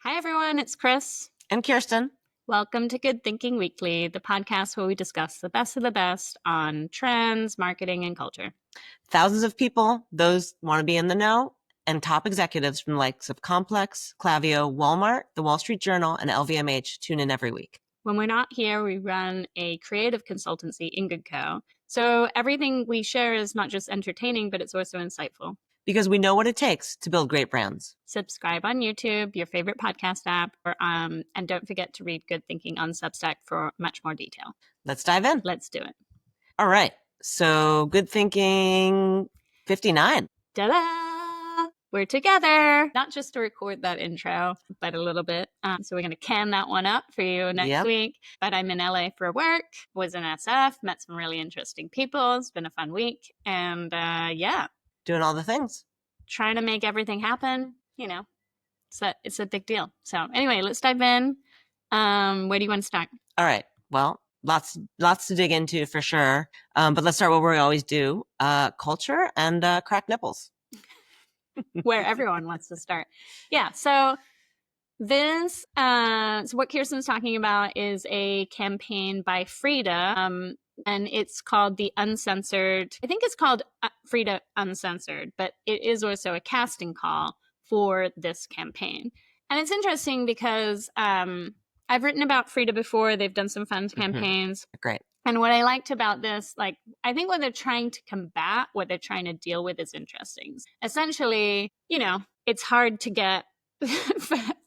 Hi, everyone. It's Chris. And Kirsten. Welcome to Good Thinking Weekly, the podcast where we discuss the best of the best on trends, marketing, and culture. Thousands of people, those want to be in the know, and top executives from the likes of Complex, Klaviyo, Walmart, The Wall Street Journal, and LVMH tune in every week. When we're not here, we run a creative consultancy in GoodCo. So everything we share is not just entertaining, but it's also insightful. Because we know what it takes to build great brands. Subscribe on YouTube, your favorite podcast app, and don't forget to read Good Thinking on Substack for much more detail. Let's dive in. Let's do it. All right. So Good Thinking 59. Ta-da! We're together, not just to record that intro, but a little bit. So we're going to can that one up for you next week. But I'm in LA for work, was in SF, met some really interesting people. It's been a fun week. And doing all the things. Trying to make everything happen, it's a big deal. So anyway, let's dive in. Where do you want to start? All right. Well, lots to dig into for sure. But let's start where we always do, culture and cracked nipples. Where everyone wants to start. Yeah. So this, so what Kirsten's talking about is a campaign by Frida. And it's called the Uncensored. I think it's called Frida Uncensored, but it is also a casting call for this campaign. And it's interesting because I've written about Frida before. They've done some fun campaigns. Great. And what I liked about this, I think what they're trying to combat, what they're trying to deal with is interesting. Essentially, it's hard to get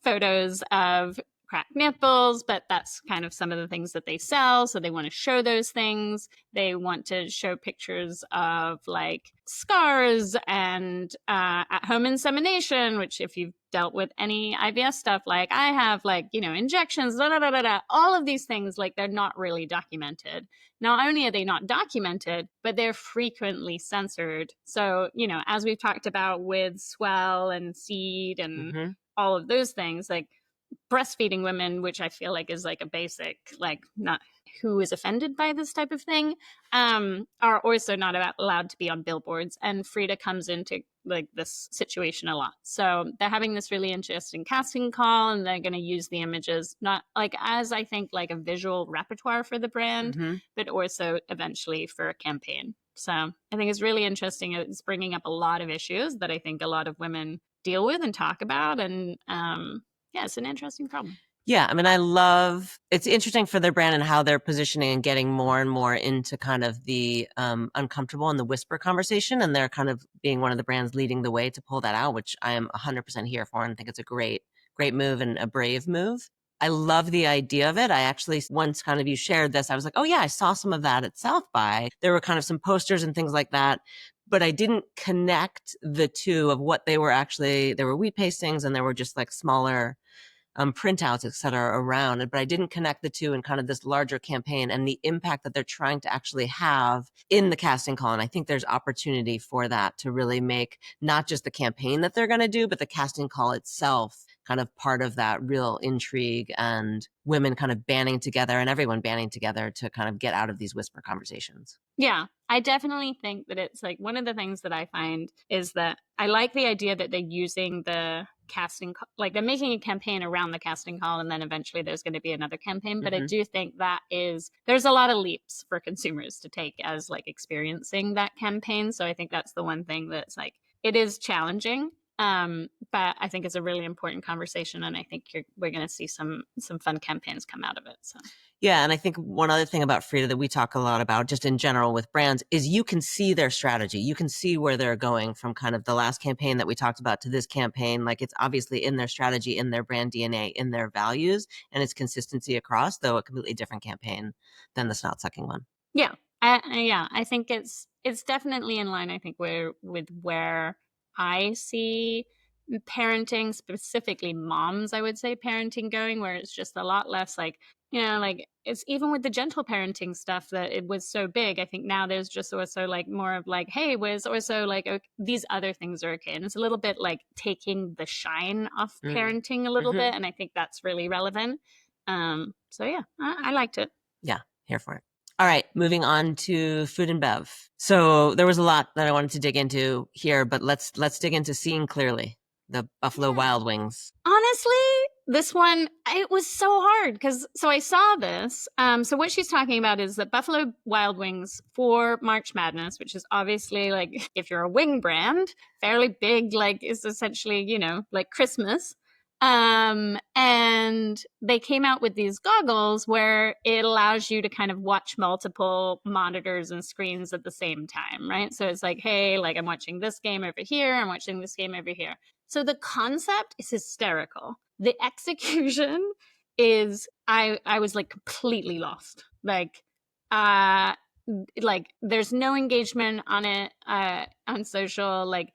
photos of cracked nipples, but that's kind of some of the things that they sell. So they want to show those things. They want to show pictures of scars and at-home insemination, which if you've dealt with any IVF stuff, I have injections, all of these things, they're not really documented. Not only are they not documented, but they're frequently censored. So, as we've talked about with swell and seed and all of those things, breastfeeding women, which I feel is a basic, not who is offended by this type of thing, are also not allowed to be on billboards. And Frida comes into this situation a lot. So they're having this really interesting casting call, and they're going to use the images, not as I think a visual repertoire for the brand, but also eventually for a campaign. So I think it's really interesting. It's bringing up a lot of issues that I think a lot of women deal with and talk about. And, yeah, it's an interesting problem. Yeah, I mean, it's interesting for their brand and how they're positioning and getting more and more into kind of the uncomfortable and the whisper conversation. And they're kind of being one of the brands leading the way to pull that out, which I am 100% here for and think it's a great move and a brave move. I love the idea of it. I actually, once kind of you shared this, I was like, oh yeah, I saw some of that at South by. There were kind of some posters and things like that. But I didn't connect the two of what they were actually, there were wheat pastings and there were just smaller printouts, et cetera, around it. But I didn't connect the two in kind of this larger campaign and the impact that they're trying to actually have in the casting call. And I think there's opportunity for that to really make not just the campaign that they're going to do, but the casting call itself kind of part of that real intrigue and women kind of banding together and everyone banding together to kind of get out of these whisper conversations. Yeah, I definitely think that it's one of the things that I find is that I like the idea that they're using the casting, they're making a campaign around the casting call, and then eventually there's going to be another campaign. But I do think there's a lot of leaps for consumers to take as experiencing that campaign. So I think that's the one thing that's it is challenging. But I think it's a really important conversation, and I think we're going to see some fun campaigns come out of it. So. Yeah. And I think one other thing about Frida that we talk a lot about just in general with brands is you can see their strategy. You can see where they're going from kind of the last campaign that we talked about to this campaign. It's obviously in their strategy, in their brand DNA, in their values, and its consistency across, though a completely different campaign than the snot sucking one. Yeah. I think it's definitely in line, I think, with where I see parenting, specifically moms, I would say parenting going, where it's just a lot less it's even with the gentle parenting stuff that it was so big. I think now there's just also more of hey, was also okay, these other things are okay. And it's a little bit taking the shine off parenting a little bit. And I think that's really relevant. So yeah, I liked it. Yeah, here for it. All right, moving on to food and bev. So there was a lot that I wanted to dig into here, but let's dig into Seeing Clearly, the Buffalo Wild Wings. Honestly, this one, it was so hard because I saw this. So what she's talking about is that Buffalo Wild Wings for March Madness, which is obviously like, if you're a wing brand, fairly big, like is essentially, you know, like Christmas. And they came out with these goggles where it allows you to kind of watch multiple monitors and screens at the same time, right? So it's like, hey, like I'm watching this game over here, I'm watching this game over here. So the concept is hysterical. The execution is, I was like completely lost. Like there's no engagement on it on social. Like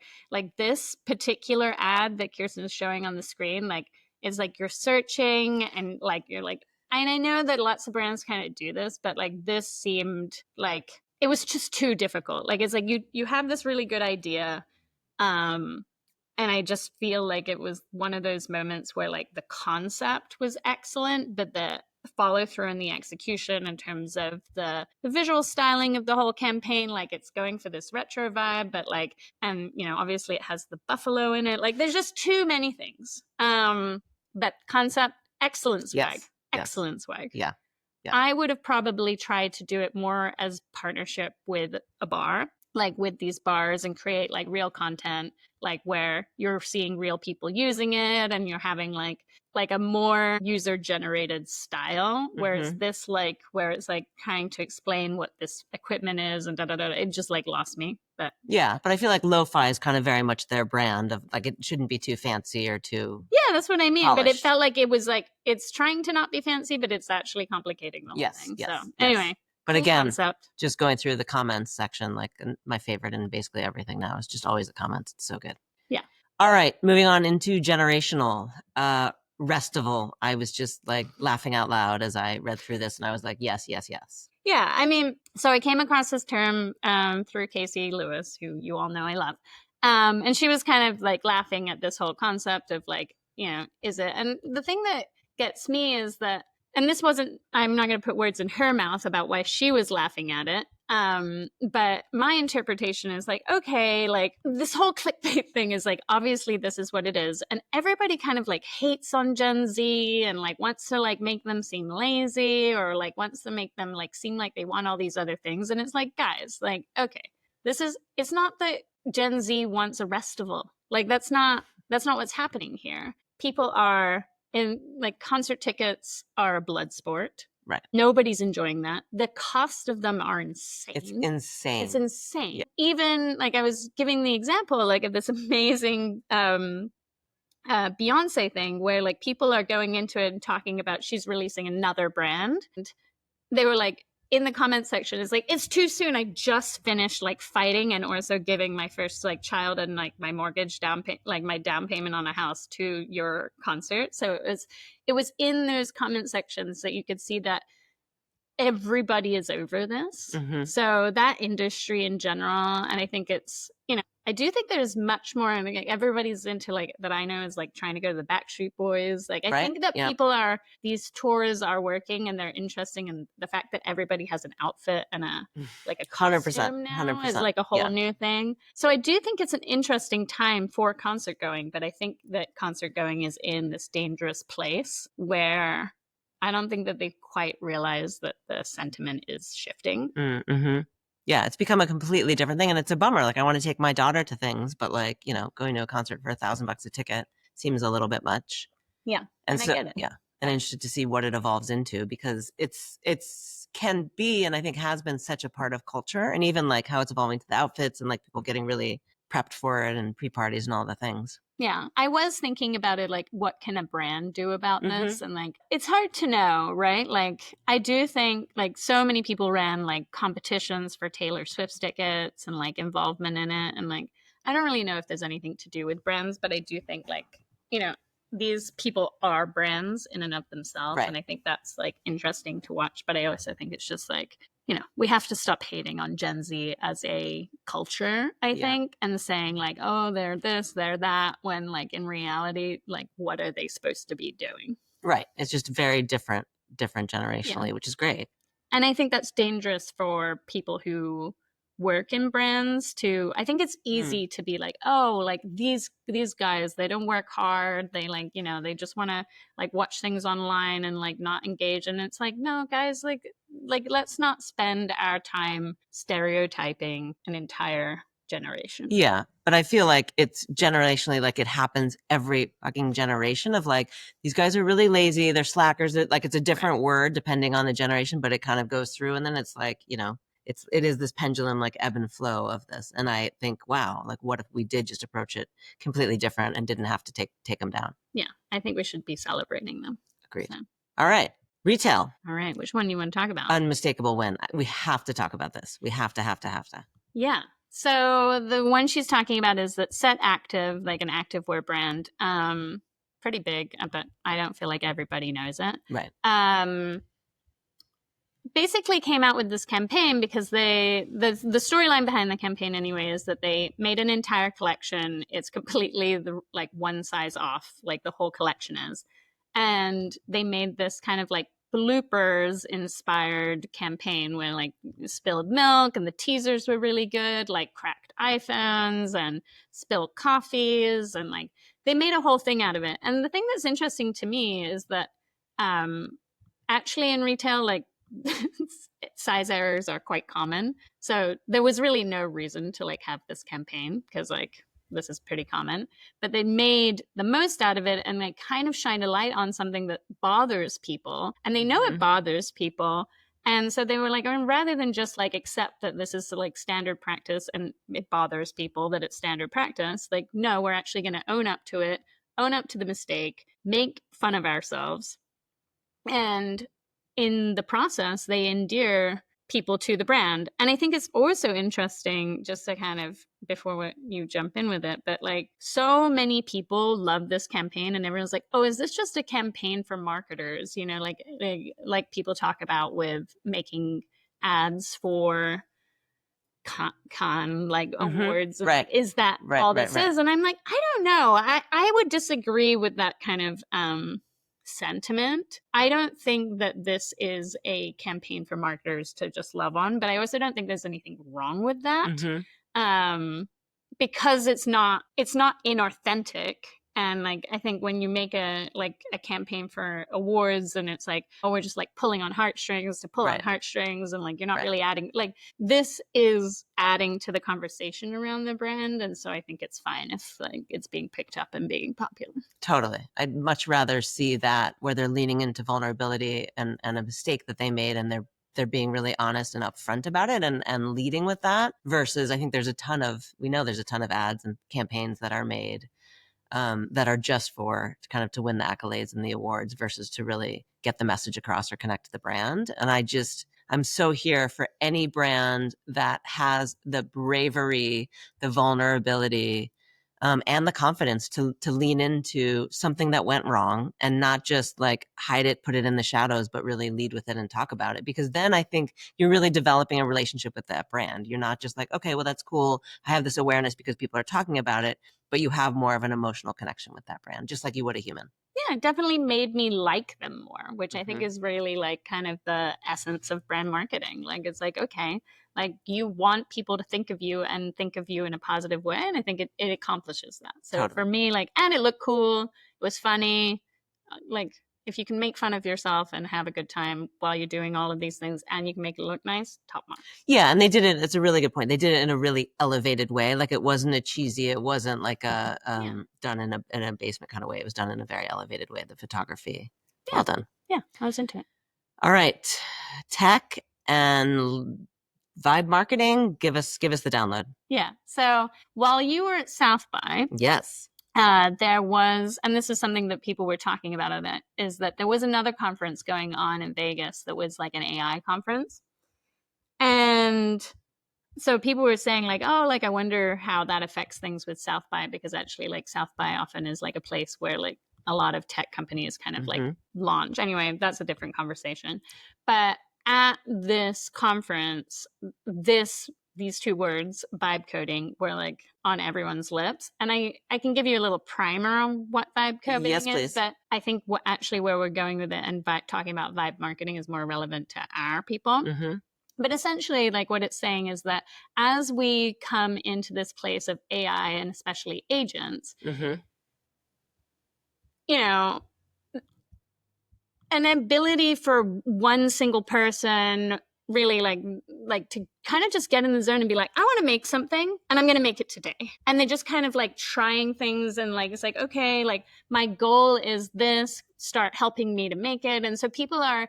this particular ad that Kirsten's showing on the screen, like is like you're searching and like you're like, and I know that lots of brands kind of do this, but like this seemed like it was just too difficult. Like it's like you have this really good idea, and I just feel like it was one of those moments where like the concept was excellent, but the follow through and the execution in terms of the visual styling of the whole campaign, like it's going for this retro vibe, but like, and you know, obviously it has the buffalo in it. Like there's just too many things. But concept, excellent swag. Yes. Excellent swag. Yeah. I would have probably tried to do it more as partnership with a bar, like with these bars, and create like real content, like where you're seeing real people using it and you're having like a more user generated style. Whereas this, like where it's like trying to explain what this equipment is and it just like lost me. But yeah, but I feel like lo-fi is kind of very much their brand of like, it shouldn't be too fancy or too that's what I mean. polished. But it felt like it was like it's trying to not be fancy, but it's actually complicating the whole thing. So anyway, but again, concept. Just going through the comments section, like my favorite in basically everything now is just always the comments. It's so good. Yeah. All right, moving on into generational. Restival. I was just like laughing out loud as I read through this, and I was like, yes, yes, yes. Yeah, I mean, so I came across this term through Casey Lewis, who you all know I love. And she was kind of like laughing at this whole concept of like, you know, is it? And the thing that gets me is that, and this wasn't, I'm not going to put words in her mouth about why she was laughing at it. But my interpretation is like, okay, like this whole clickbait thing is like, obviously this is what it is. And everybody kind of like hates on Gen Z and like wants to like make them seem lazy or like wants to make them like seem like they want all these other things. And it's like, guys, like, okay, it's not that Gen Z wants a Restival. Like that's not what's happening here. People are in like concert tickets are a blood sport. Right. Nobody's enjoying that. The cost of them are insane. It's insane. It's insane. Yeah. Even like I was giving the example like of this amazing Beyonce thing where like people are going into it and talking about she's releasing another brand. And they were like, in the comment section is like, it's too soon. I just finished like fighting and also giving my first like child and like my mortgage my down payment on a house to your concert. So it was in those comment sections that you could see that everybody is over this. So that industry in general, and I think it's, you know, I do think there's much more, and like everybody's into like that I know is like trying to go to the Backstreet Boys. Like I think that people are, these tours are working and they're interesting, and the fact that everybody has an outfit and a like a costume now 100%. Is like a whole new thing. So I do think it's an interesting time for concert going, but I think that concert going is in this dangerous place where I don't think that they quite realize that the sentiment is shifting. Yeah, it's become a completely different thing, and it's a bummer. Like I want to take my daughter to things, but like, you know, going to a concert for $1,000 a ticket seems a little bit much. Yeah, and so I get it. Yeah, and interested to see what it evolves into, because it's can be, and I think has been, such a part of culture, and even like how it's evolving to the outfits and like people getting really prepped for it and pre-parties and all the things. Yeah, I was thinking about it, like, what can a brand do about this? And like, it's hard to know, right? Like, I do think like so many people ran like competitions for Taylor Swift tickets and like involvement in it. And like, I don't really know if there's anything to do with brands, but I do think like, you know, these people are brands in and of themselves. Right. And I think that's like interesting to watch. But I also think it's just like, you know, we have to stop hating on Gen Z as a culture, I think, and saying like, oh, they're this, they're that, when like in reality, like, what are they supposed to be doing? Right. It's just very different generationally, which is great. And I think that's dangerous for people who work in brands to, I think it's easy to be like, oh, like these guys, they don't work hard, they like, you know, they just want to like watch things online and like not engage. And it's like, no guys, like let's not spend our time stereotyping an entire generation. Yeah, but I feel like it's generationally, like it happens every fucking generation of like, these guys are really lazy, they're slackers. Like it's a different word depending on the generation, but it kind of goes through. And then it's like, you know, it is this pendulum like ebb and flow of this. And I think, wow, like what if we did just approach it completely different and didn't have to take them down? Yeah, I think we should be celebrating them. Agreed. So. All right. Retail. All right. Which one do you want to talk about? Unmistakable win. We have to talk about this. We have to. Yeah. So the one she's talking about is that Set Active, like an activewear brand, pretty big, but I don't feel like everybody knows it. Right. Basically came out with this campaign because the storyline behind the campaign anyway is that they made an entire collection. It's completely like one size off, like the whole collection is. And they made this kind of like bloopers inspired campaign where like spilled milk and the teasers were really good, like cracked iPhones and spilled coffees, and like they made a whole thing out of it. And the thing that's interesting to me is that actually in retail, like size errors are quite common. So there was really no reason to like have this campaign because like this is pretty common, but they made the most out of it and they kind of shine a light on something that bothers people, and they know it bothers people. And so they were like, rather than just like accept that this is like standard practice and it bothers people that it's standard practice, like, no, we're actually going to own up to it, own up to the mistake, make fun of ourselves. And in the process, they endear people to the brand. And I think it's also interesting, just to kind of, before you jump in with it, but like so many people love this campaign and everyone's like, oh, is this just a campaign for marketers? You know, like people talk about with making ads for con like awards. Right. Is that all this is? And I'm like, I don't know. I would disagree with that kind of sentiment. I don't think that this is a campaign for marketers to just love on, but I also don't think there's anything wrong with that. Because it's not inauthentic. And like I think when you make a campaign for awards and it's like, oh, we're just like pulling on heartstrings to pull on heartstrings, and like you're not really adding, like this is adding to the conversation around the brand. And so I think it's fine if like it's being picked up and being popular. Totally. I'd much rather see that where they're leaning into vulnerability and a mistake that they made, and they're being really honest and upfront about it and leading with that, versus I think there's a ton of ads and campaigns that are made that are just for to win the accolades and the awards versus to really get the message across or connect to the brand. And I'm so here for any brand that has the bravery, the vulnerability, and the confidence to lean into something that went wrong and not just like hide it, put it in the shadows, but really lead with it and talk about it. Because then I think you're really developing a relationship with that brand. You're not just like, okay, well, that's cool, I have this awareness because people are talking about it, but you have more of an emotional connection with that brand, just like you would a human. Yeah, it definitely made me like them more, which I think is really like kind of the essence of brand marketing. Like it's like, okay, like you want people to think of you and think of you in a positive way. And I think it accomplishes that. So for me, like, and it looked cool, it was funny. Like if you can make fun of yourself and have a good time while you're doing all of these things and you can make it look nice, top mark. Yeah, and they did it. It's a really good point. They did it in a really elevated way. Like it wasn't a cheesy. It wasn't like a done in a basement kind of way. It was done in a very elevated way. The photography, well done. Yeah, I was into it. All right, tech and vibe marketing. Give us the download. Yeah. So while you were at South by, yes. There was, and this is something that people were talking about on it, is that there was another conference going on in Vegas that was like an AI conference. And so people were saying like, oh, like I wonder how that affects things with South by, because actually like South by often is like a place where like a lot of tech companies kind of like launch. Anyway, that's a different conversation. But at this conference, these two words, vibe coding, were like on everyone's lips. And I can give you a little primer on what vibe coding is, please. But I think where we're going with it and talking about vibe marketing is more relevant to our people. But essentially, like what it's saying is that as we come into this place of AI and especially agents, Mm-hmm. you know, an ability for one single person really like to kind of just get in the zone and be like, I want to make something and I'm going to make it today. And they just kind of like trying things and like, it's like, okay, like my goal is this, start helping me to make it. And so people are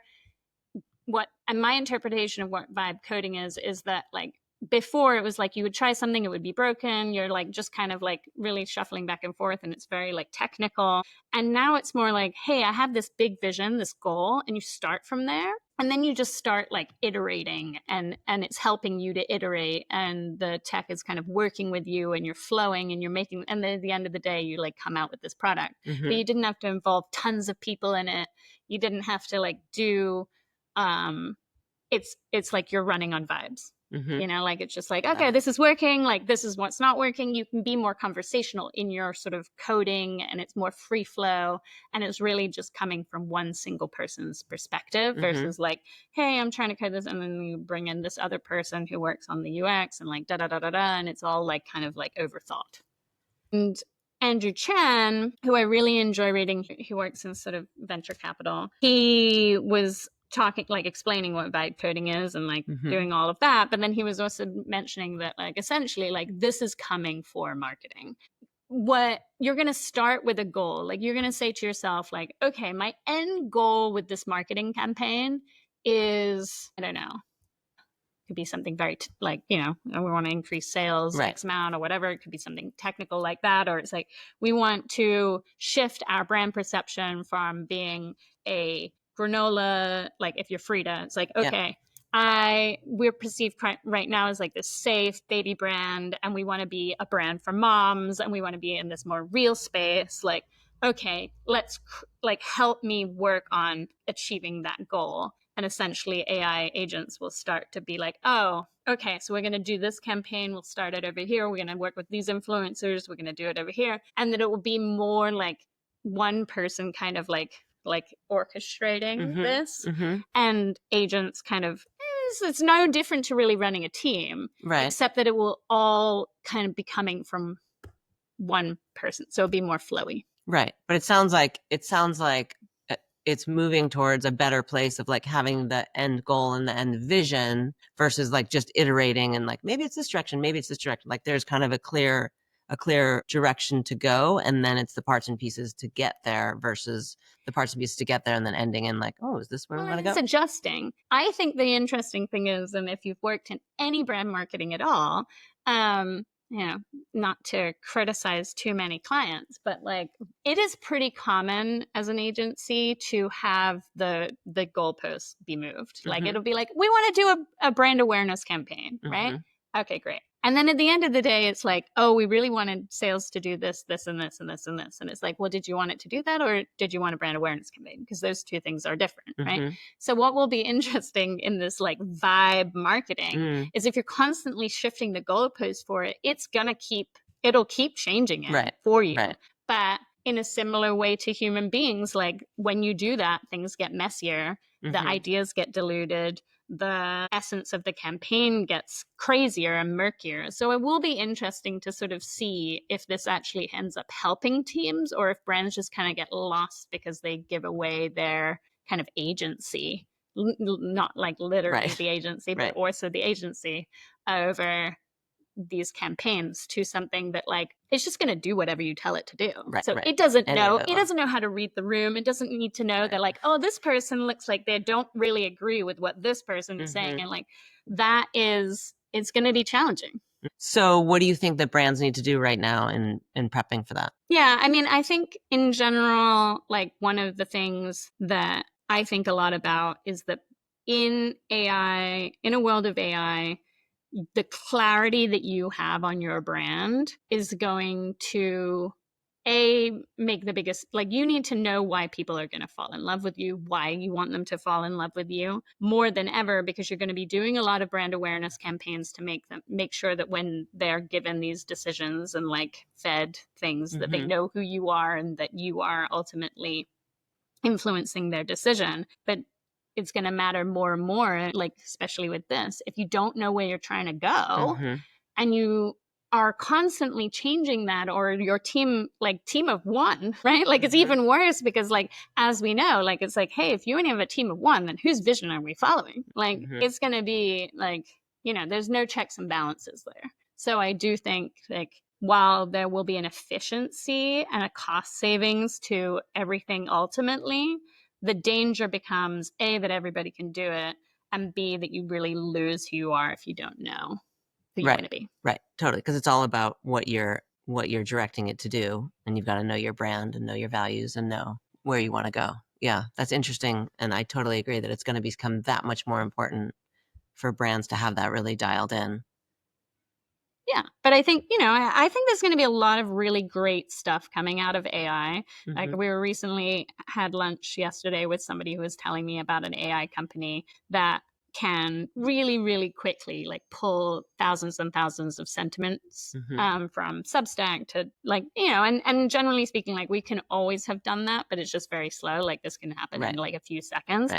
and my interpretation of what vibe coding is that like before it was like you would try something, it would be broken, you're like just kind of like really shuffling back and forth and it's very like technical. And now it's more like, hey, I have this big vision, this goal, and you start from there and then you just start like iterating and it's helping you to iterate and the tech is kind of working with you and you're flowing and you're making, and then at the end of the day you like come out with this product. Mm-hmm. But you didn't have to involve tons of people in it, you didn't have to like do it's like you're running on vibes. Mm-hmm. You know, like it's just like, okay, this is working, like this is what's not working. You can be more conversational in your sort of coding and it's more free flow and it's really just coming from one single person's perspective versus like, hey, I'm trying to code this and then you bring in this other person who works on the UX and like da da da da da and it's all like kind of like overthought. And Andrew Chan, who I really enjoy reading, he works in sort of venture capital. He was talking, like explaining what vibe coding is and like doing all of that. But then he was also mentioning that like essentially like this is coming for marketing. What you're going to start with a goal, like you're going to say to yourself like, okay, my end goal with this marketing campaign is, I don't know, could be something very like, you know, we want to increase sales X amount or whatever. It could be something technical like that. Or it's like, we want to shift our brand perception from being a granola, like if you're Frida, it's like, okay, we're perceived right now as like this safe baby brand and we want to be a brand for moms and we want to be in this more real space. Like, okay, let's like help me work on achieving that goal. And essentially AI agents will start to be like, oh, okay, so we're going to do this campaign. We'll start it over here. We're going to work with these influencers. We're going to do it over here. And that it will be more like one person kind of like orchestrating this and agents kind of, it's no different to really running a team, except that it will all kind of be coming from one person. So it'll be more flowy. Right. But it sounds like it's moving towards a better place of like having the end goal and the end vision versus like just iterating and like, maybe it's this direction, maybe it's this direction. Like there's kind of a clear direction to go. And then it's the parts and pieces to get there versus the parts and pieces to get there and then ending in like, oh, is this where we want to go? It's adjusting. I think the interesting thing is, and if you've worked in any brand marketing at all, you know, not to criticize too many clients, but like it is pretty common as an agency to have the goalposts be moved. Like it'll be like, we want to do a brand awareness campaign, right? Okay, great. And then at the end of the day, it's like, oh, we really wanted sales to do this, this, and this, and this, and this. And it's like, well, did you want it to do that or did you want a brand awareness campaign? Because those two things are different, right? So what will be interesting in this like vibe marketing is if you're constantly shifting the goalposts for it, it'll keep changing it for you. But in a similar way to human beings, like when you do that, things get messier, the ideas get diluted, the essence of the campaign gets crazier and murkier. So it will be interesting to sort of see if this actually ends up helping teams or if brands just kind of get lost because they give away their kind of agency, not like literally the agency, but also the agency over these campaigns to something that like it's just going to do whatever you tell it to do. So it doesn't know how to read the room. It doesn't need to know that like, oh, this person looks like they don't really agree with what this person is saying, and like that is, it's going to be challenging. So what do you think that brands need to do right now in prepping for that? Yeah, I mean, I think in general, like one of the things that I think a lot about is that in AI, in a world of AI, the clarity that you have on your brand is going to make the biggest, like you need to know why people are going to fall in love with you, why you want them to fall in love with you more than ever, because you're going to be doing a lot of brand awareness campaigns to make sure that when they're given these decisions and like fed things that they know who you are and that you are ultimately influencing their decision. But it's going to matter more and more, like, especially with this. If you don't know where you're trying to go and you are constantly changing that, or your team of one, right? Like, it's even worse because, like, as we know, like, it's like, hey, if you only have a team of one, then whose vision are we following? Like, it's going to be like, there's no checks and balances there. So I do think, like, while there will be an efficiency and a cost savings to everything ultimately, the danger becomes A, that everybody can do it, and B, that you really lose who you are if you don't know who you want to be. Right, totally, because it's all about what you're directing it to do, and you've got to know your brand and know your values and know where you want to go. Yeah, that's interesting, and I totally agree that it's going to become that much more important for brands to have that really dialed in. Yeah, but I think, I think there's going to be a lot of really great stuff coming out of AI. Like, we were recently had lunch yesterday with somebody who was telling me about an AI company that can really, really quickly, like, pull thousands and thousands of sentiments from Substack to, like, and generally speaking, like, we can always have done that, but it's just very slow. Like, this can happen in like a few seconds.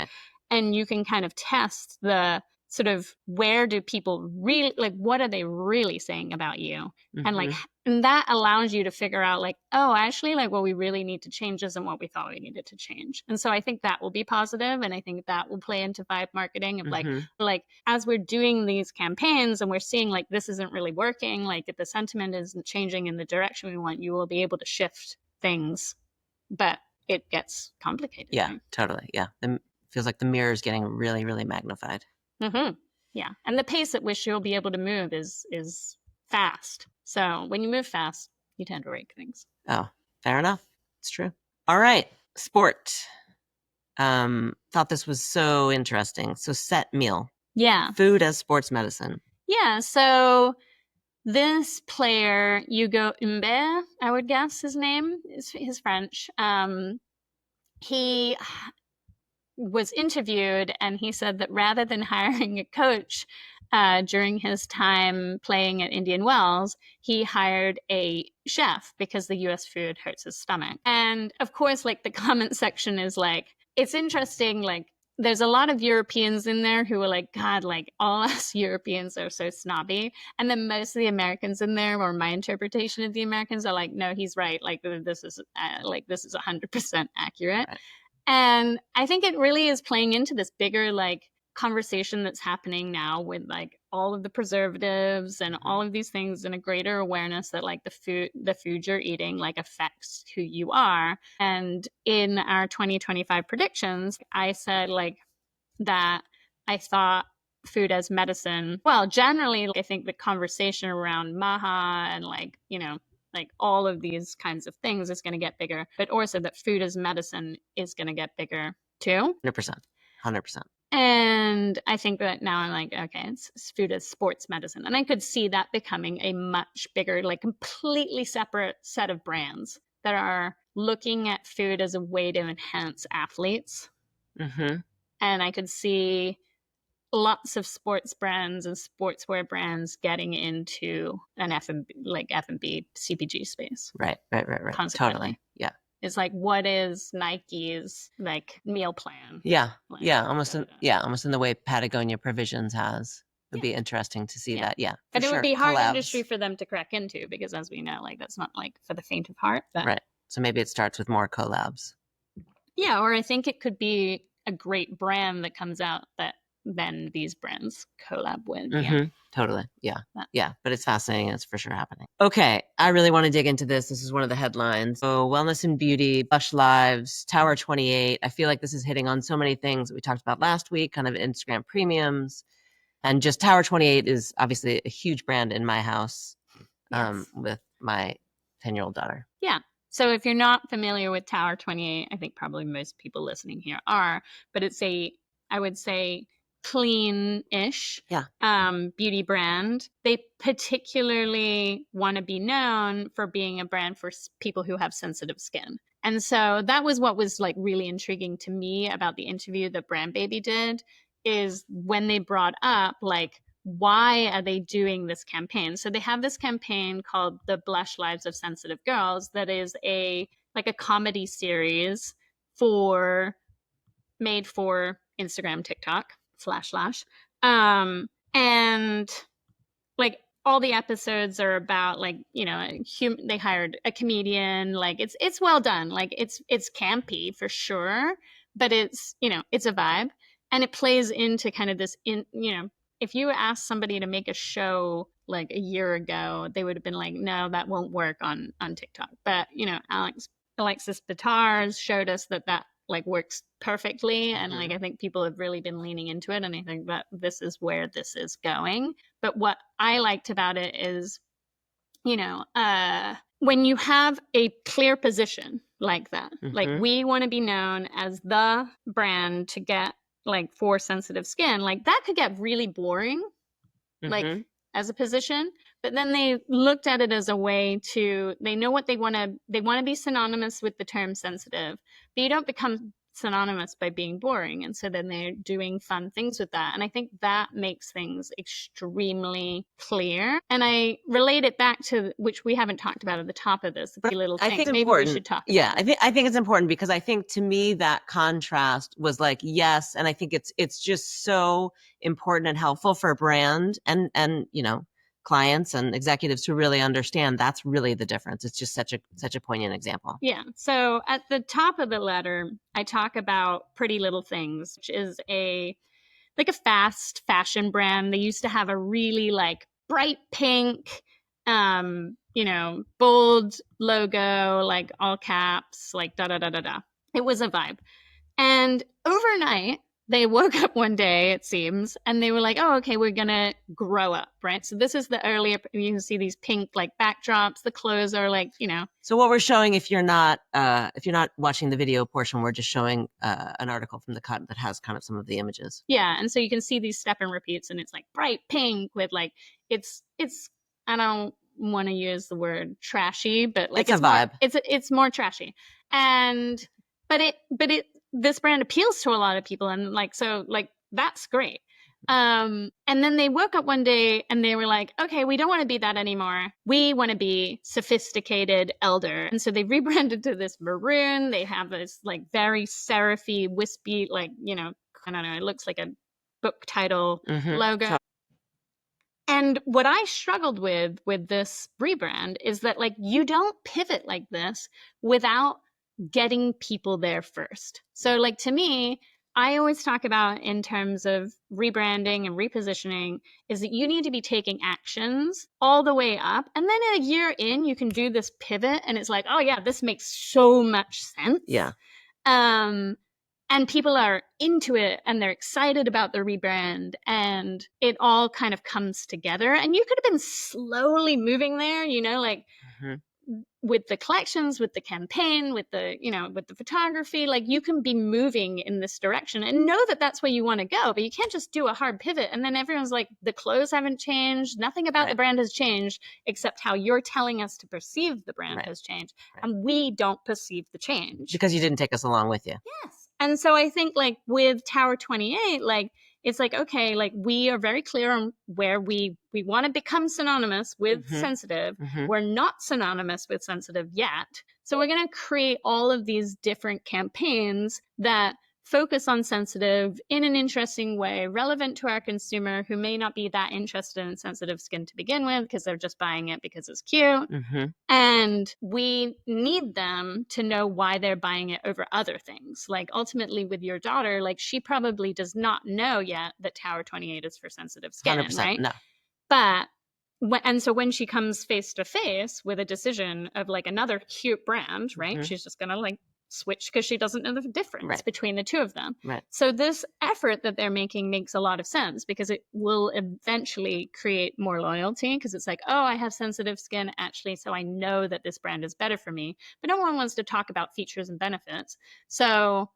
And you can kind of test the sort of, where do people really, like, what are they really saying about you? And like, and that allows you to figure out, like, oh, actually, like, what we really need to change isn't what we thought we needed to change. And so I think that will be positive, and I think that will play into vibe marketing of like as we're doing these campaigns and we're seeing, like, this isn't really working, like, if the sentiment isn't changing in the direction we want, you will be able to shift things, but it gets complicated. Yeah, right? totally. Yeah, it feels like the mirror is getting really, really magnified. Yeah, and the pace at which you'll be able to move is fast. So when you move fast, you tend to break things. Oh, fair enough. It's true. All right, sport. Thought this was so interesting. So, set meal. Yeah. Food as sports medicine. Yeah, so this player, Hugo Humbert, I would guess his name is his French. He was interviewed, and he said that rather than hiring a coach during his time playing at Indian Wells, he hired a chef because the US food hurts his stomach. And of course, like, the comment section is like, it's interesting, like, there's a lot of Europeans in there who are like, God, like, all us Europeans are so snobby. And then most of the Americans in there, or my interpretation of the Americans, are like, no, he's right. Like, this is 100% accurate. Right. And I think it really is playing into this bigger, like, conversation that's happening now with, like, all of the preservatives and all of these things, and a greater awareness that, like, the food you're eating, like, affects who you are. And in our 2025 predictions, I said, like, that I thought food as medicine, well, generally, I think the conversation around maha and, like, like, all of these kinds of things is going to get bigger, but also that food as medicine is going to get bigger too. 100%. And I think that now I'm like, okay, it's food as sports medicine. And I could see that becoming a much bigger, like, completely separate set of brands that are looking at food as a way to enhance athletes. And I could see lots of sports brands and sportswear brands getting into an F&B CPG space. Right. Totally. Yeah. It's like, what is Nike's, like, meal plan? Yeah. Like, yeah. Almost in the way Patagonia Provisions has. It would be interesting to see that. Yeah. And it would be hard industry for them to crack into, because, as we know, like, that's not, like, for the faint of heart. But... Right. So maybe it starts with more collabs. Yeah. Or I think it could be a great brand that comes out that then these brands collab with. Totally. Yeah. But it's fascinating. It's for sure happening. Okay. I really want to dig into this. This is one of the headlines. So, wellness and beauty, Blush Lives, Tower 28. I feel like this is hitting on so many things that we talked about last week, kind of Instagram premiums. And just Tower 28 is obviously a huge brand in my house. With my 10-year-old daughter. Yeah. So if you're not familiar with Tower 28, I think probably most people listening here are, but it's I would say, clean-ish beauty brand. They particularly want to be known for being a brand for people who have sensitive skin. And so that was what was, like, really intriguing to me about the interview that Brand Baby did, is when they brought up, like, why are they doing this campaign? So they have this campaign called The Blush Lives of Sensitive Girls that is a comedy series for made for Instagram, TikTok, / and like all the episodes are about like, you know, they hired a comedian, like it's well done, like it's campy for sure, but it's, you know, it's a vibe, and it plays into kind of this, in, you know, if you asked somebody to make a show like a year ago, they would have been like, no, that won't work on TikTok. But, you know, Alexis Bitars showed us that like works perfectly, and like I think people have really been leaning into it, and I think that this is where this is going. But what I liked about it is, you know, when you have a clear position like that, like we want to be known as the brand to get like for sensitive skin, like that could get really boring, like as a position. But then they looked at it as a way to, they know what they want to be synonymous with the term sensitive, but you don't become synonymous by being boring. And so then they're doing fun things with that. And I think that makes things extremely clear. And I relate it back to, which we haven't talked about at the top of this, the little thing. Maybe important. We should talk about it. I think it's important, because I think to me that contrast was like, yes. And I think it's just so important and helpful for a brand and, you know, clients and executives to really understand that's really the difference. It's just such a poignant example. Yeah. So at the top of the letter, I talk about Pretty Little Things, which is a fast fashion brand. They used to have a really like bright pink, you know, bold logo, like all caps, like da da da da da. It was a vibe. And overnight, they woke up one day, it seems, and they were like, oh, okay, we're going to grow up, right? So this is the earlier, you can see these pink like backdrops. The clothes are like, you know. So what we're showing, if you're not watching the video portion, we're just showing an article from The Cut that has kind of some of the images. Yeah. And so you can see these step and repeats, and it's like bright pink with like, it's, I don't want to use the word trashy, but like it's a vibe. It's more trashy. And, but this brand appeals to a lot of people, and like, so like that's great. And then they woke up one day and they were like, okay, we don't want to be that anymore. We want to be sophisticated elder. And so they rebranded to this maroon. They have this like very serify, wispy, like, you know, I don't know, it looks like a book title logo. And what I struggled with this rebrand is that like you don't pivot like this without getting people there first. So like to me, I always talk about in terms of rebranding and repositioning is that you need to be taking actions all the way up. And then a year in, you can do this pivot and it's like, oh yeah, this makes so much sense. Yeah. And people are into it and they're excited about the rebrand and it all kind of comes together. And you could have been slowly moving there, you know, like with the collections, with the campaign, with the, you know, with the photography, like you can be moving in this direction and know that that's where you want to go, but you can't just do a hard pivot. And then everyone's like, the clothes haven't changed. Nothing about the brand has changed except how you're telling us to perceive the brand has changed. And we don't perceive the change. Because you didn't take us along with you. Yes. And so I think like with Tower 28, like it's like, okay, like we are very clear on where we want to become synonymous with sensitive. We're not synonymous with sensitive yet. So we're going to create all of these different campaigns that focus on sensitive in an interesting way, relevant to our consumer who may not be that interested in sensitive skin to begin with because they're just buying it because it's cute. And we need them to know why they're buying it over other things. Like ultimately with your daughter, like she probably does not know yet that Tower 28 is for sensitive skin, 100%, right? No. But and so when she comes face to face with a decision of like another cute brand, right? She's just going to like switch because she doesn't know the difference between the two of them. So this effort that they're making makes a lot of sense because it will eventually create more loyalty because it's like, oh, I have sensitive skin actually, so I know that this brand is better for me. But no one wants to talk about features and benefits. So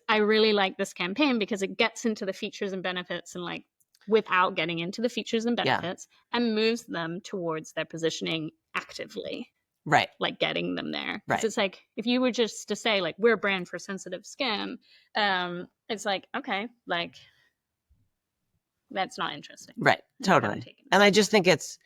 I really like this campaign because it gets into the features and benefits and like without getting into the features and benefits and moves them towards their positioning actively. Right. Like getting them there. Right. It's like, if you were just to say like, we're a brand for sensitive skin, it's like, okay, like that's not interesting. Right. Totally. And I just think it's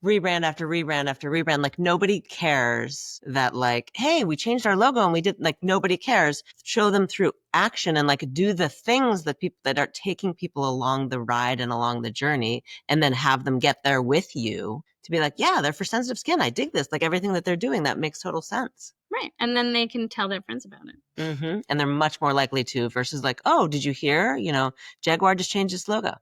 rebrand after rebrand after rebrand. Like nobody cares that like, hey, we changed our logo and we did like, nobody cares. Show them through action and like do the things that people that are taking people along the ride and along the journey, and then have them get there with you to be like, yeah, they're for sensitive skin. I dig this. Like everything that they're doing, that makes total sense. Right. And then they can tell their friends about it. Mm-hmm. And they're much more likely to versus like, oh, did you hear? You know, Jaguar just changed its logo.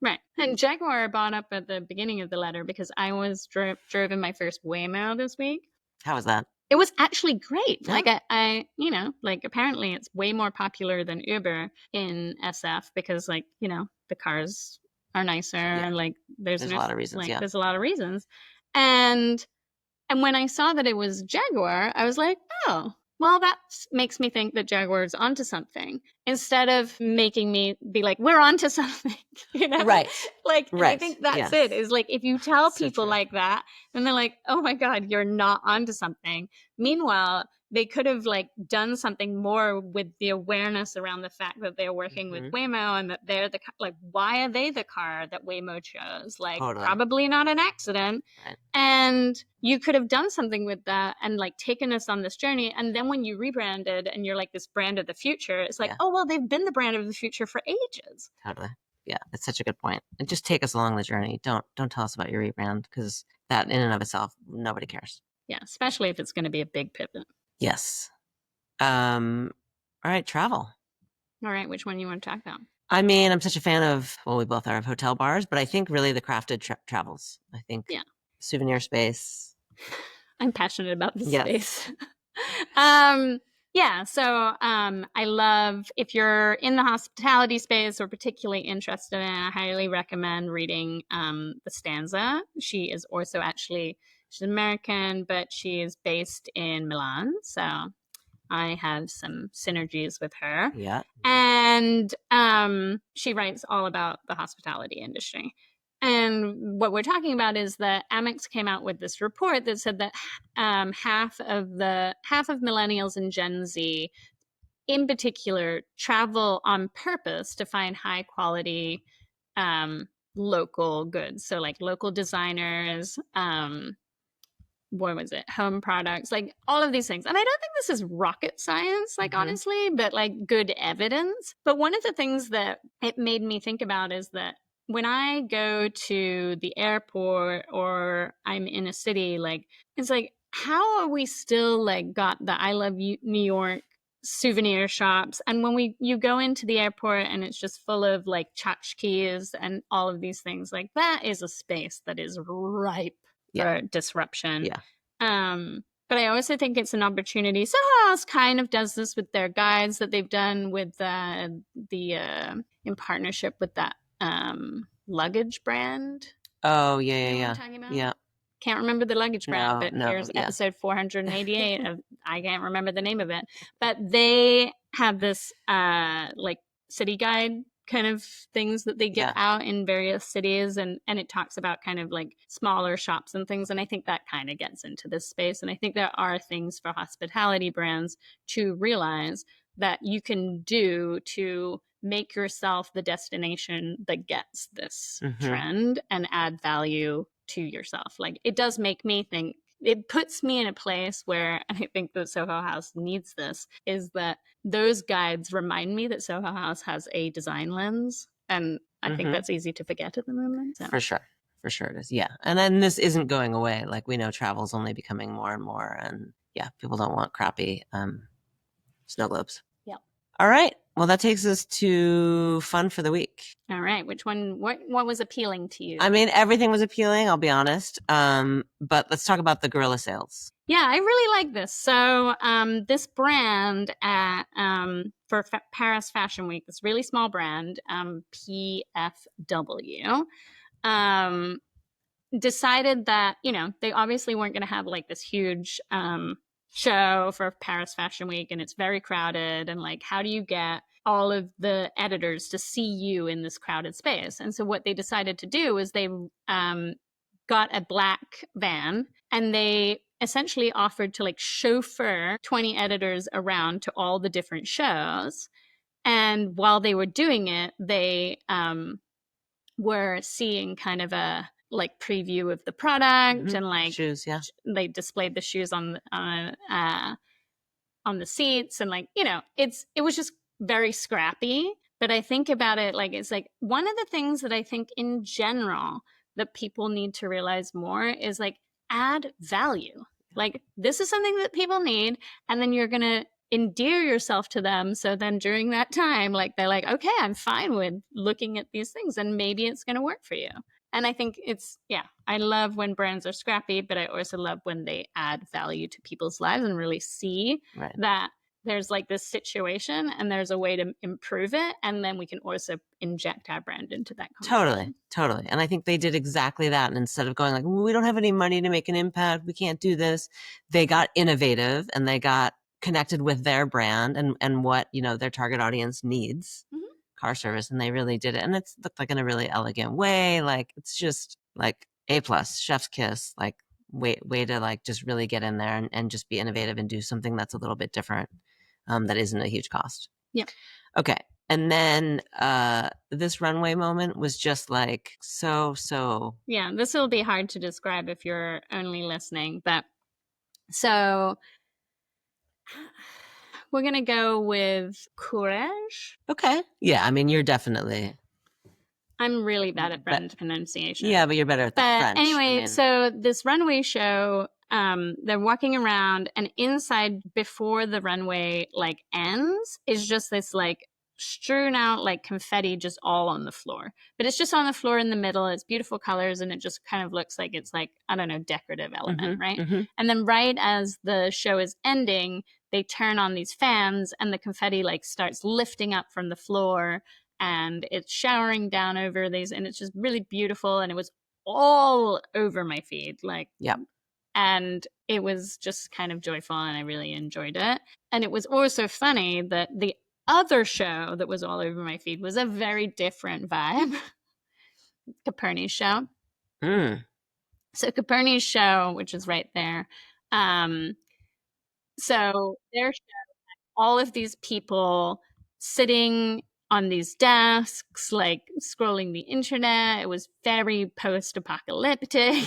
Right. And Jaguar brought up at the beginning of the letter because I was drove in my first Waymo this week. How was that? It was actually great. Yeah. Like I, you know, like apparently it's way more popular than Uber in SF because like, you know, the cars are nicer and like there's a lot of reasons. Like, there's a lot of reasons. And when I saw that it was Jaguar, I was like, oh, well, that makes me think that Jaguar's onto something instead of making me be like, we're onto something, you know? Right. Like, right. I think that's it, is like, if you tell people like that, then they're like, oh my God, you're not onto something. Meanwhile, they could have like done something more with the awareness around the fact that they're working with Waymo and that they're the, like, why are they the car that Waymo chose? Like, probably not an accident. Right. And you could have done something with that and like taken us on this journey. And then when you rebranded and you're like this brand of the future, it's like, oh, well, they've been the brand of the future for ages. Totally. Yeah, that's such a good point. And just take us along the journey. Don't tell us about your rebrand, because that in and of itself, nobody cares. Yeah, especially if it's going to be a big pivot. Yes. All right, travel. All right, which one you want to talk about? I mean, I'm such a fan of, well, we both are, of hotel bars, but I think really the crafted travels. I think souvenir space. I'm passionate about this space. Yeah, so I love, if you're in the hospitality space or particularly interested in it, I highly recommend reading The Stanza. She is also actually, she's American, but she is based in Milan. So I have some synergies with her. Yeah. And she writes all about the hospitality industry. And what we're talking about is that Amex came out with this report that said that half of millennials and Gen Z, in particular, travel on purpose to find high quality local goods. So like local designers, what was it? Home products, like all of these things. And I don't think this is rocket science, like honestly, but like good evidence. But one of the things that it made me think about is that when I go to the airport or I'm in a city, like it's like, how are we still like got the I love New York souvenir shops? And when you go into the airport and it's just full of like tchotchkes and all of these things, like that is a space that is ripe for disruption. But I also think it's an opportunity. Soho House kind of does this with their guides that they've done with the in partnership with that luggage brand. Oh You know what I'm talking about? Yeah. Can't remember the luggage brand, but here's yeah. episode 488 of I can't remember the name of it. But they have this like city guide kind of things that they get out in various cities, and it talks about kind of like smaller shops and things, and I think that kind of gets into this space. And I think there are things for hospitality brands to realize that you can do to make yourself the destination that gets this trend and add value to yourself. Like it does make me think, it puts me in a place where, and I think that Soho House needs this, is that those guides remind me that Soho House has a design lens. And I think that's easy to forget at the moment. So. For sure it is. Yeah. And then this isn't going away. Like we know travel's only becoming more and more, and people don't want crappy snow globes. Yep. All right. Well, that takes us to fun for the week. All right. Which one, what was appealing to you? I mean, everything was appealing, I'll be honest. But let's talk about the guerrilla sales. Yeah, I really like this. So this brand at for Paris Fashion Week, this really small brand, PFW, decided that, they obviously weren't going to have like this huge show for Paris Fashion Week, and it's very crowded, and like, how do you get all of the editors to see you in this crowded space? And so what they decided to do is they got a black van, and they essentially offered to like chauffeur 20 editors around to all the different shows. And while they were doing it, they were seeing kind of a like preview of the product and like shoes, yeah. they displayed the shoes on the seats, and like, you know, it was just very scrappy. But I think about it like it's like one of the things that I think in general that people need to realize more is like add value. Like this is something that people need, and then you're gonna endear yourself to them. So then during that time, like they're like, okay, I'm fine with looking at these things, and maybe it's gonna work for you. And I think I love when brands are scrappy, but I also love when they add value to people's lives and really see that there's like this situation and there's a way to improve it. And then we can also inject our brand into that conversation. Totally. And I think they did exactly that. And instead of going like, we don't have any money to make an impact, we can't do this, they got innovative and they got connected with their brand and what, you know, their target audience needs. Car service, and they really did it, and it's looked like in a really elegant way. Like it's just like A+, chef's kiss, like way to like just really get in there and just be innovative and do something that's a little bit different, that isn't a huge cost. Yeah. Okay. And then this runway moment was just like so. Yeah, this will be hard to describe if you're only listening, but so we're going to go with courage. Okay. Yeah, I mean, you're definitely... I'm really bad at French pronunciation. Yeah, but you're better at the French. Anyway, so this runway show, they're walking around, and inside before the runway like ends is just this like strewn out like confetti just all on the floor. But it's just on the floor in the middle. It's beautiful colors, and it just kind of looks like it's like, I don't know, decorative element, right? And then right as the show is ending, they turn on these fans and the confetti like starts lifting up from the floor, and it's showering down over these, and it's just really beautiful. And it was all over my feed, like, and it was just kind of joyful, and I really enjoyed it. And it was also funny that the other show that was all over my feed was a very different vibe. Coperni's show. So Coperni's show, which is right there. So their show, all of these people sitting on these desks, like scrolling the internet. It was very post-apocalyptic.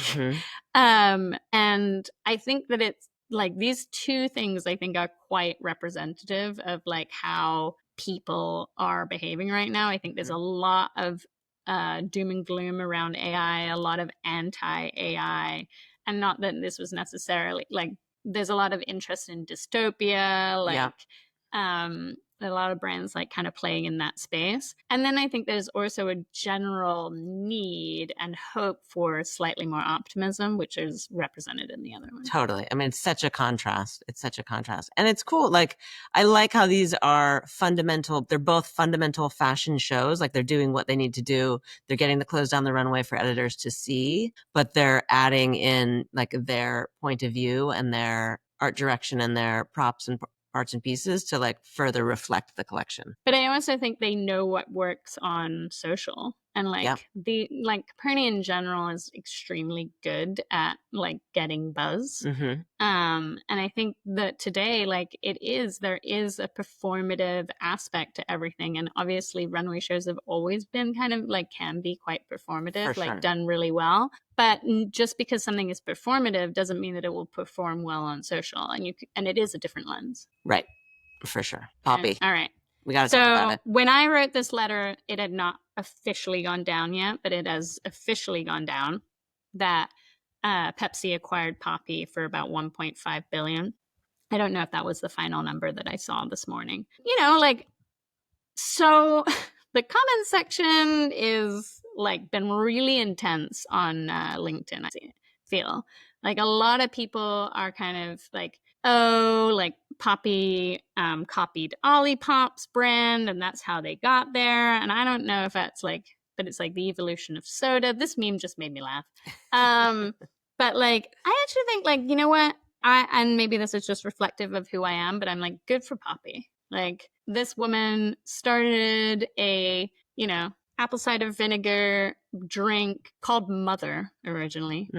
And I think that it's like these two things I think are quite representative of like how people are behaving right now. I think there's a lot of doom and gloom around AI, a lot of anti-AI, and not that this was necessarily like, there's a lot of interest in dystopia, like a lot of brands like kind of playing in that space. And then I think there's also a general need and hope for slightly more optimism, which is represented in the other one. Totally. I mean, it's such a contrast. It's such a contrast. And it's cool. Like, I like how these are fundamental. They're both fundamental fashion shows. Like, they're doing what they need to do. They're getting the clothes down the runway for editors to see, but they're adding in like their point of view and their art direction and their props and parts and pieces to like further reflect the collection. But I also think they know what works on social, and like the like Coperni in general is extremely good at like getting buzz. And I think that today, like there is a performative aspect to everything. And obviously runway shows have always been kind of like, can be quite performative, like done really well. But just because something is performative doesn't mean that it will perform well on social. And it is a different lens. Right. For sure. Poppy. All right. We got to talk about it. When I wrote this letter, it had not officially gone down yet, but it has officially gone down that Pepsi acquired Poppy for about $1.5 billion. I don't know if that was the final number that I saw this morning. You know, like, so the comment section is like been really intense on LinkedIn. I feel like a lot of people are kind of like, oh, like Poppy copied Olipop's brand, and that's how they got there. And I don't know if that's like, but it's like the evolution of soda. This meme just made me laugh. But like, I actually think like, you know what? And maybe this is just reflective of who I am, but I'm like, good for Poppy. Like, this woman started a, you know, apple cider vinegar drink called Mother originally,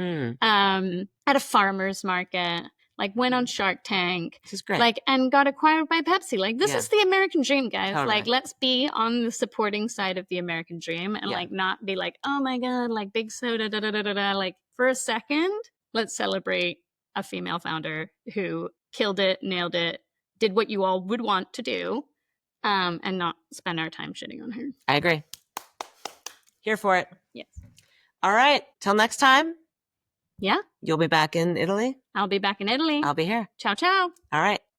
at a farmer's market. like went on Shark Tank, This is great. like, and got acquired by Pepsi. Like, this is the American dream, guys. Totally. Like, let's be on the supporting side of the American dream and like not be like, oh my God, like big soda, da da da da da. Like, for a second, let's celebrate a female founder who killed it, nailed it, did what you all would want to do, and not spend our time shitting on her. I agree. Here for it. Yes. All right. Till next time. Yeah. You'll be back in Italy. I'll be back in Italy. I'll be here. Ciao, ciao. All right.